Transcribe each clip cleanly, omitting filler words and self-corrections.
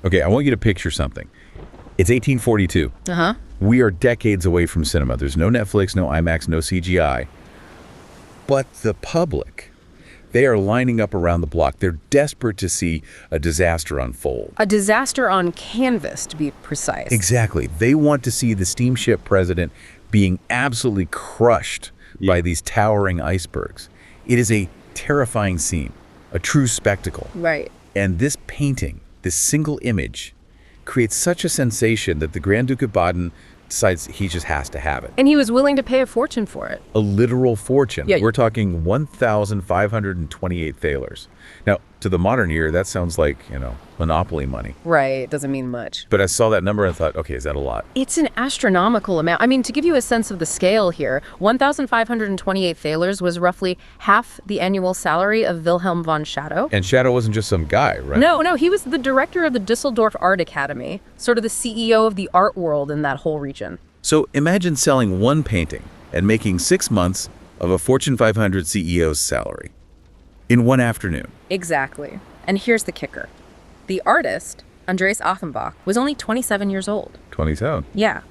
Okay, I want you to picture something. It's 1842. Uh-huh. We are decades away from cinema. There's no Netflix, no IMAX, no CGI. But the public, they are lining up around the block. They're desperate to see a disaster unfold. A disaster on canvas, to be precise. Exactly. They want to see the Steamship President being absolutely crushed by these towering icebergs. It is a terrifying scene, a true spectacle. Right. And this painting, this single image, creates such a sensation that the Grand Duke of Baden decides he just has to have it. And he was willing to pay a fortune for it. A literal fortune. Yeah. We're talking 1,528 thalers. Now, to the modern ear, that sounds like, monopoly money. Right. Doesn't mean much. But I saw that number and thought, okay, is that a lot? It's an astronomical amount. I mean, to give you a sense of the scale here, 1,528 thalers was roughly half the annual salary of Wilhelm von Schadow. And Shadow wasn't just some guy, right? No, he was the director of the Düsseldorf Art Academy, sort of the CEO of the art world in that whole region. So imagine selling one painting and making 6 months of a Fortune 500 CEO's salary in one afternoon. Exactly. And here's the kicker. The artist, Andreas Achenbach, was only 27 years old. 27. Yeah.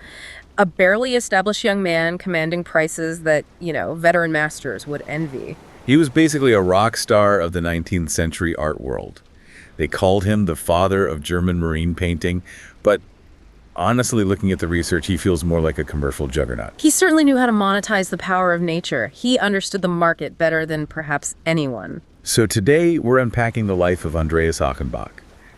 A barely established young man commanding prices that, veteran masters would envy. He was basically a rock star of the 19th century art world. They called him the father of German marine painting, but honestly, looking at the research, he feels more like a commercial juggernaut. He certainly knew how to monetize the power of nature. He understood the market better than perhaps anyone. So today, we're unpacking the life of Andreas Achenbach,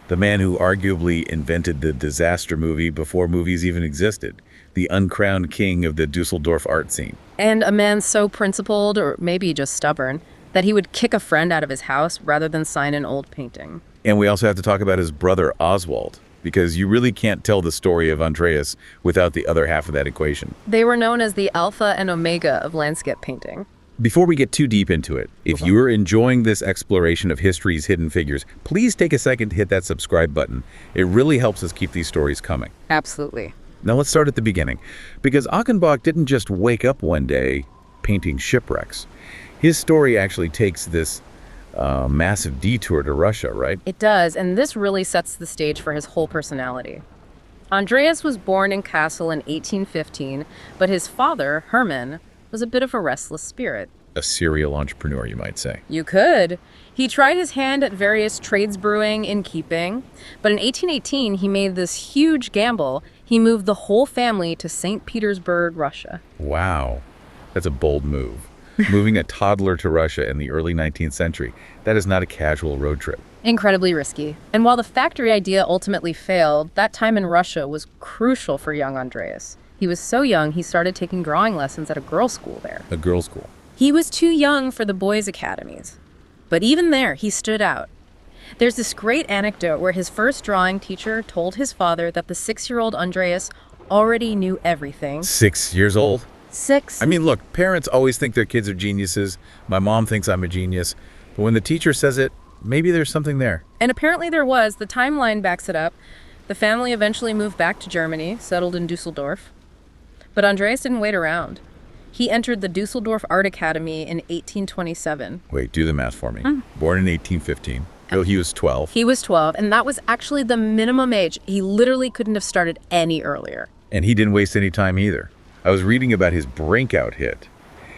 the man who arguably invented the disaster movie before movies even existed, the uncrowned king of the Düsseldorf art scene. And a man so principled, or maybe just stubborn, that he would kick a friend out of his house rather than sign an old painting. And we also have to talk about his brother Oswald, because you really can't tell the story of Andreas without the other half of that equation. They were known as the alpha and omega of landscape painting. Before we get too deep into it, if you are enjoying this exploration of history's hidden figures, please take a second to hit that subscribe button. It really helps us keep these stories coming. Absolutely. Now let's start at the beginning, because Achenbach didn't just wake up one day painting shipwrecks. His story actually takes this massive detour to Russia, right? It does, and this really sets the stage for his whole personality. Andreas was born in Kassel in 1815, but his father, Hermann, was a bit of a restless spirit. A serial entrepreneur, you might say. You could. He tried his hand at various trades brewing, innkeeping, but in 1818 he made this huge gamble. He moved the whole family to St. Petersburg, Russia. Wow, that's a bold move. Moving a toddler to Russia in the early 19th century, that is not a casual road trip. Incredibly risky. And while the factory idea ultimately failed, that time in Russia was crucial for young Andreas. He was so young, he started taking drawing lessons at a girls' school there. A girls' school. He was too young for the boys' academies. But even there, he stood out. There's this great anecdote where his first drawing teacher told his father that the 6-year-old Andreas already knew everything. 6 years old? 6. I mean, look, parents always think their kids are geniuses. My mom thinks I'm a genius. But when the teacher says it, maybe there's something there. And apparently there was. The timeline backs it up. The family eventually moved back to Germany, settled in Düsseldorf. But Andreas didn't wait around. He entered the Düsseldorf Art Academy in 1827. Wait, do the math for me. Born in 1815. Oh, he was 12. He was 12, and that was actually the minimum age. He literally couldn't have started any earlier. And he didn't waste any time either. I was reading about his breakout hit.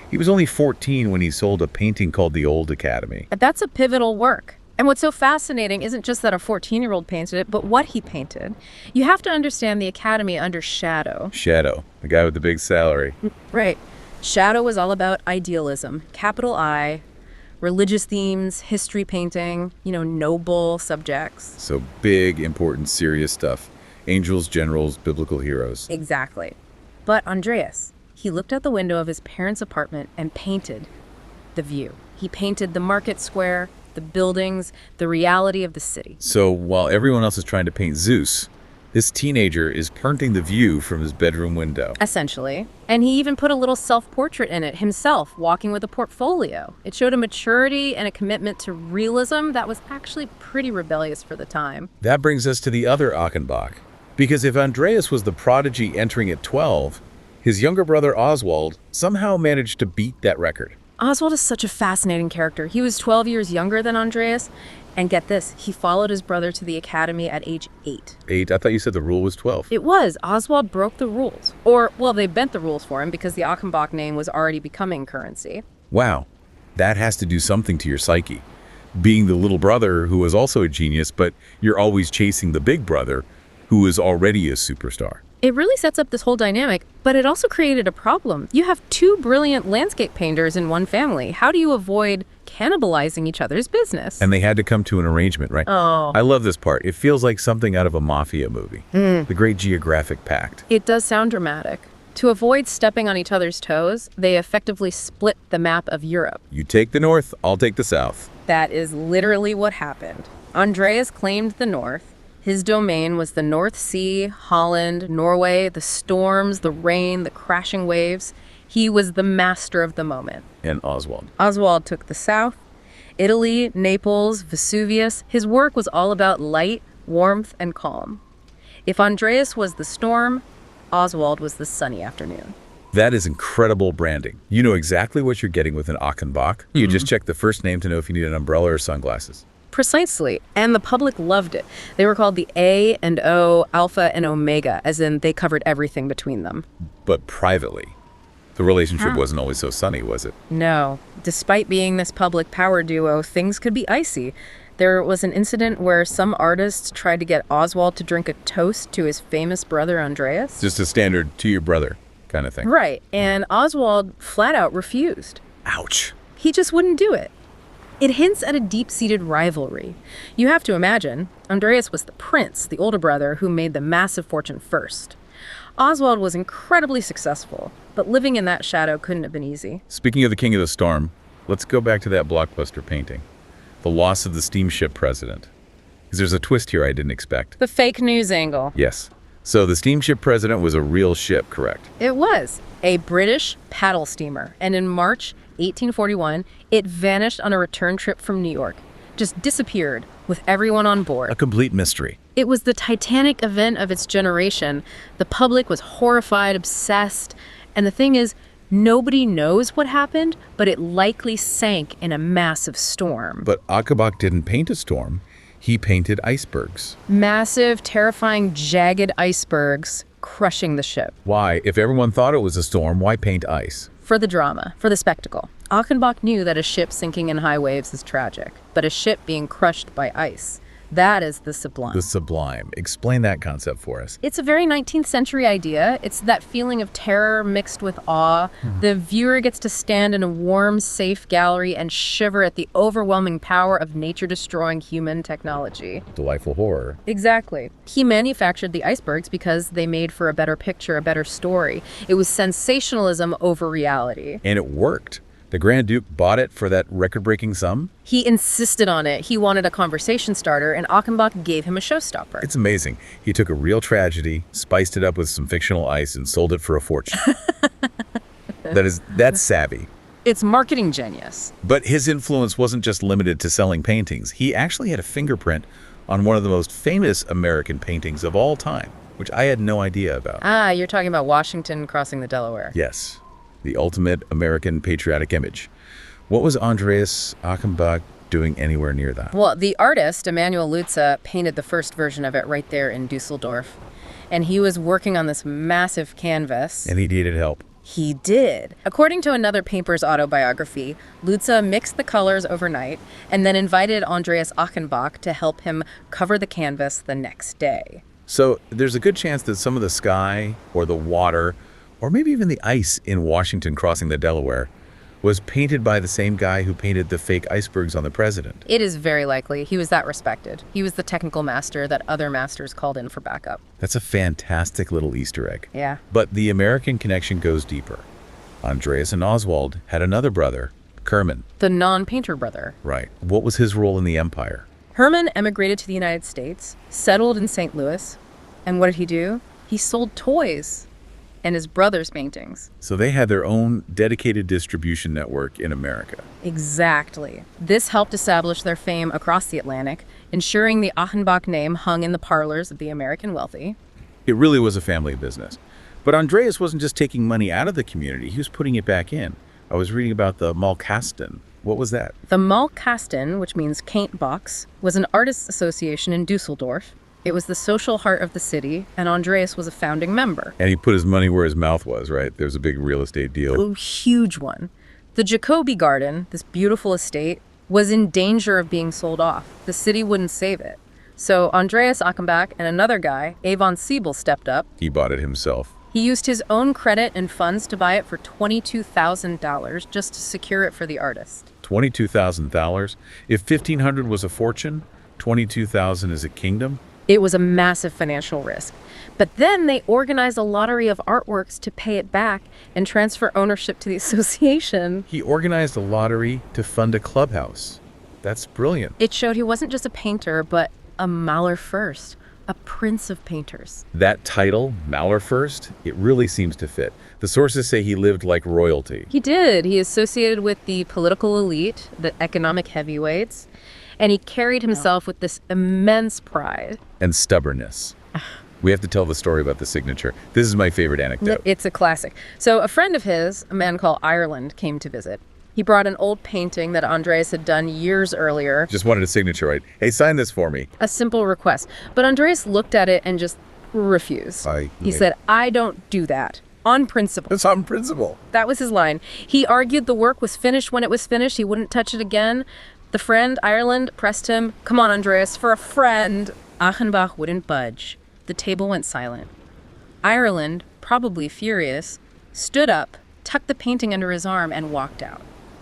He was only 14 when he sold a painting called The Old Academy. That's a pivotal work. And what's so fascinating isn't just that a 14-year-old painted it, but what he painted. You have to understand the Academy under Shadow. Shadow, the guy with the big salary. Right. Shadow was all about idealism, capital I, religious themes, history painting, noble subjects. So big, important, serious stuff. Angels, generals, biblical heroes. Exactly. But Andreas, he looked out the window of his parents' apartment and painted the view. He painted the market square, the buildings, the reality of the city. So while everyone else is trying to paint Zeus, this teenager is painting the view from his bedroom window. Essentially. And he even put a little self-portrait in it himself, walking with a portfolio. It showed a maturity and a commitment to realism that was actually pretty rebellious for the time. That brings us to the other Achenbach. Because if Andreas was the prodigy entering at 12, his younger brother Oswald somehow managed to beat that record. Oswald is such a fascinating character. He was 12 years younger than Andreas, and get this, he followed his brother to the academy at age 8. 8? I thought you said the rule was 12. It was. Oswald broke the rules. Or, well, they bent the rules for him because the Achenbach name was already becoming currency. Wow, that has to do something to your psyche. Being the little brother who was also a genius, but you're always chasing the big brother who is already a superstar. It really sets up this whole dynamic, but it also created a problem. You have two brilliant landscape painters in one family. How do you avoid cannibalizing each other's business? And they had to come to an arrangement, right? Oh. I love this part. It feels like something out of a mafia movie. The great Geographic Pact. It does sound dramatic. To avoid stepping on each other's toes, they effectively split the map of Europe. You take the north, I'll take the south. That is literally what happened. Andreas claimed the north. His domain was the North Sea, Holland, Norway, the storms, the rain, the crashing waves. He was the master of the moment. And Oswald. Oswald took the south, Italy, Naples, Vesuvius. His work was all about light, warmth, and calm. If Andreas was the storm, Oswald was the sunny afternoon. That is incredible branding. You know exactly what you're getting with an Achenbach. You just check the first name to know if you need an umbrella or sunglasses. Precisely. And the public loved it. They were called the A and O, Alpha and Omega, as in they covered everything between them. But privately, the relationship wasn't always so sunny, was it? No. Despite being this public power duo, things could be icy. There was an incident where some artists tried to get Oswald to drink a toast to his famous brother Andreas. Just a standard to your brother kind of thing. Right. And Oswald flat out refused. Ouch. He just wouldn't do it. It hints at a deep-seated rivalry. You have to imagine, Andreas was the prince, the older brother, who made the massive fortune first. Oswald was incredibly successful, but living in that shadow couldn't have been easy. Speaking of the King of the Storm, let's go back to that Blockbuster painting. The loss of the Steamship President. Because there's a twist here I didn't expect. The fake news angle. Yes. So the Steamship President was a real ship, correct? It was a British paddle steamer, and in March 1841, it vanished on a return trip from New York. Just disappeared with everyone on board. A complete mystery. It was the Titanic event of its generation. The public was horrified, obsessed, and the thing is, nobody knows what happened, but it likely sank in a massive storm. But Achenbach didn't paint a storm. He painted icebergs. Massive, terrifying, jagged icebergs crushing the ship. Why? If everyone thought it was a storm, why paint ice? For the drama, for the spectacle. Achenbach knew that a ship sinking in high waves is tragic, but a ship being crushed by ice, that is the sublime. The sublime. Explain that concept for us. It's a very 19th century idea. It's that feeling of terror mixed with awe. The viewer gets to stand in a warm, safe gallery and shiver at the overwhelming power of nature-destroying human technology. Delightful horror. Exactly. He manufactured the icebergs because they made for a better picture, a better story. It was sensationalism over reality. And it worked. The Grand Duke bought it for that record-breaking sum? He insisted on it. He wanted a conversation starter, and Achenbach gave him a showstopper. It's amazing. He took a real tragedy, spiced it up with some fictional ice, and sold it for a fortune. That's savvy. It's marketing genius. But his influence wasn't just limited to selling paintings. He actually had a fingerprint on one of the most famous American paintings of all time, which I had no idea about. Ah, you're talking about Washington crossing the Delaware. Yes. The ultimate American patriotic image. What was Andreas Achenbach doing anywhere near that? Well, the artist, Emanuel Lutze, painted the first version of it right there in Düsseldorf. And he was working on this massive canvas. And he needed help. He did. According to another painter's autobiography, Lutze mixed the colors overnight and then invited Andreas Achenbach to help him cover the canvas the next day. So there's a good chance that some of the sky or the water or maybe even the ice in Washington crossing the Delaware was painted by the same guy who painted the fake icebergs on the president. It is very likely. He was that respected. He was the technical master that other masters called in for backup. That's a fantastic little Easter egg. Yeah. But the American connection goes deeper. Andreas and Oswald had another brother, Herman. The non-painter brother. Right. What was his role in the empire? Herman emigrated to the United States, settled in St. Louis, and what did he do? He sold toys and his brother's paintings. So they had their own dedicated distribution network in America. Exactly. This helped establish their fame across the Atlantic, ensuring the Achenbach name hung in the parlors of the American wealthy. It really was a family business. But Andreas wasn't just taking money out of the community, he was putting it back in. I was reading about the Malkasten. What was that? The Malkasten, which means paint box, was an artists' association in Düsseldorf. It was the social heart of the city, and Andreas was a founding member. And he put his money where his mouth was, right? There was a big real estate deal. A huge one. The Jacobi Garden, this beautiful estate, was in danger of being sold off. The city wouldn't save it. So Andreas Achenbach and another guy, Avon Siebel, stepped up. He bought it himself. He used his own credit and funds to buy it for $22,000 just to secure it for the artist. $22,000? If $1,500 was a fortune, $22,000 is a kingdom? It was a massive financial risk. But then they organized a lottery of artworks to pay it back and transfer ownership to the association. He organized a lottery to fund a clubhouse. That's brilliant. It showed he wasn't just a painter, but a Maler first, a prince of painters. That title, Maler First, it really seems to fit. The sources say he lived like royalty. He did. He associated with the political elite, the economic heavyweights, and he carried himself with this immense pride. And stubbornness. We have to tell the story about the signature. This is my favorite anecdote. It's a classic. So a friend of his, a man called Ireland, came to visit. He brought an old painting that Andreas had done years earlier. Just wanted a signature, right? Hey, sign this for me. A simple request. But Andreas looked at it and just refused. He said, "I don't do that. On principle." It's on principle. That was his line. He argued the work was finished when it was finished. He wouldn't touch it again. The friend, Ireland, pressed him. "Come on, Andreas, for a friend." Achenbach wouldn't budge. The table went silent. Ireland, probably furious, stood up, tucked the painting under his arm, and walked out.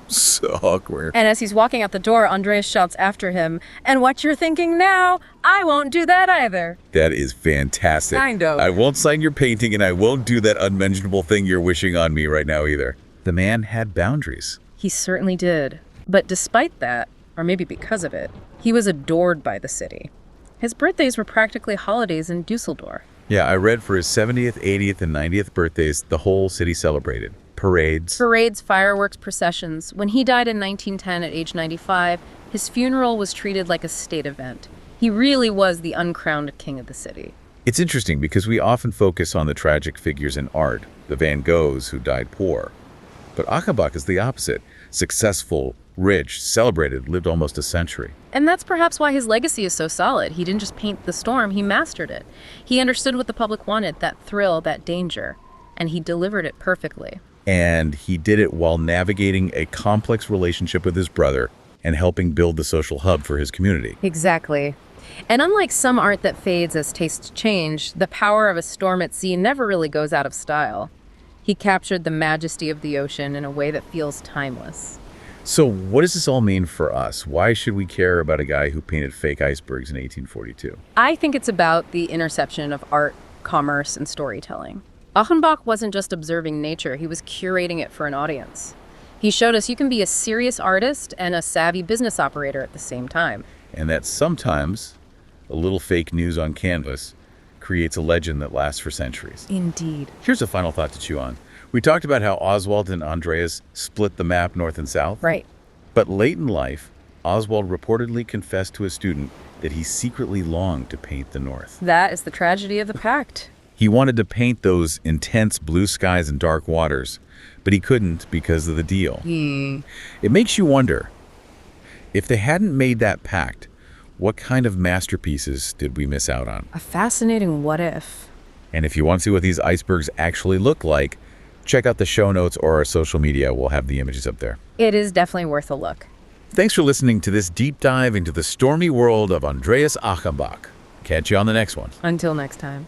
So awkward. And as he's walking out the door, Andreas shouts after him, "And what you're thinking now, I won't do that either." That is fantastic. Kind of. I won't sign your painting, and I won't do that unmentionable thing you're wishing on me right now either. The man had boundaries. He certainly did. But despite that, or maybe because of it, he was adored by the city. His birthdays were practically holidays in Düsseldorf. Yeah, I read for his 70th, 80th, and 90th birthdays, the whole city celebrated. Parades, Fireworks, processions. When he died in 1910 at age 95, his funeral was treated like a state event. He really was the uncrowned king of the city. It's interesting because we often focus on the tragic figures in art, the Van Goghs who died poor. But Achenbach is the opposite. Successful, rich, celebrated, lived almost a century. And that's perhaps why his legacy is so solid. He didn't just paint the storm, he mastered it. He understood what the public wanted, that thrill, that danger, and he delivered it perfectly. And he did it while navigating a complex relationship with his brother and helping build the social hub for his community. Exactly. And unlike some art that fades as tastes change, the power of a storm at sea never really goes out of style. He captured the majesty of the ocean in a way that feels timeless. So what does this all mean for us? Why should we care about a guy who painted fake icebergs in 1842? I think it's about the intersection of art, commerce, and storytelling. Achenbach wasn't just observing nature, he was curating it for an audience. He showed us you can be a serious artist and a savvy business operator at the same time. And that sometimes a little fake news on canvas creates a legend that lasts for centuries. Indeed. Here's a final thought to chew on. We talked about how Oswald and Andreas split the map north and south. Right. But late in life, Oswald reportedly confessed to a student that he secretly longed to paint the north. That is the tragedy of the Pact. He wanted to paint those intense blue skies and dark waters, but he couldn't because of the deal. It makes you wonder, if they hadn't made that pact, what kind of masterpieces did we miss out on? A fascinating what if. And if you want to see what these icebergs actually look like, check out the show notes or our social media. We'll have the images up there. It is definitely worth a look. Thanks for listening to this deep dive into the stormy world of Andreas Achenbach. Catch you on the next one. Until next time.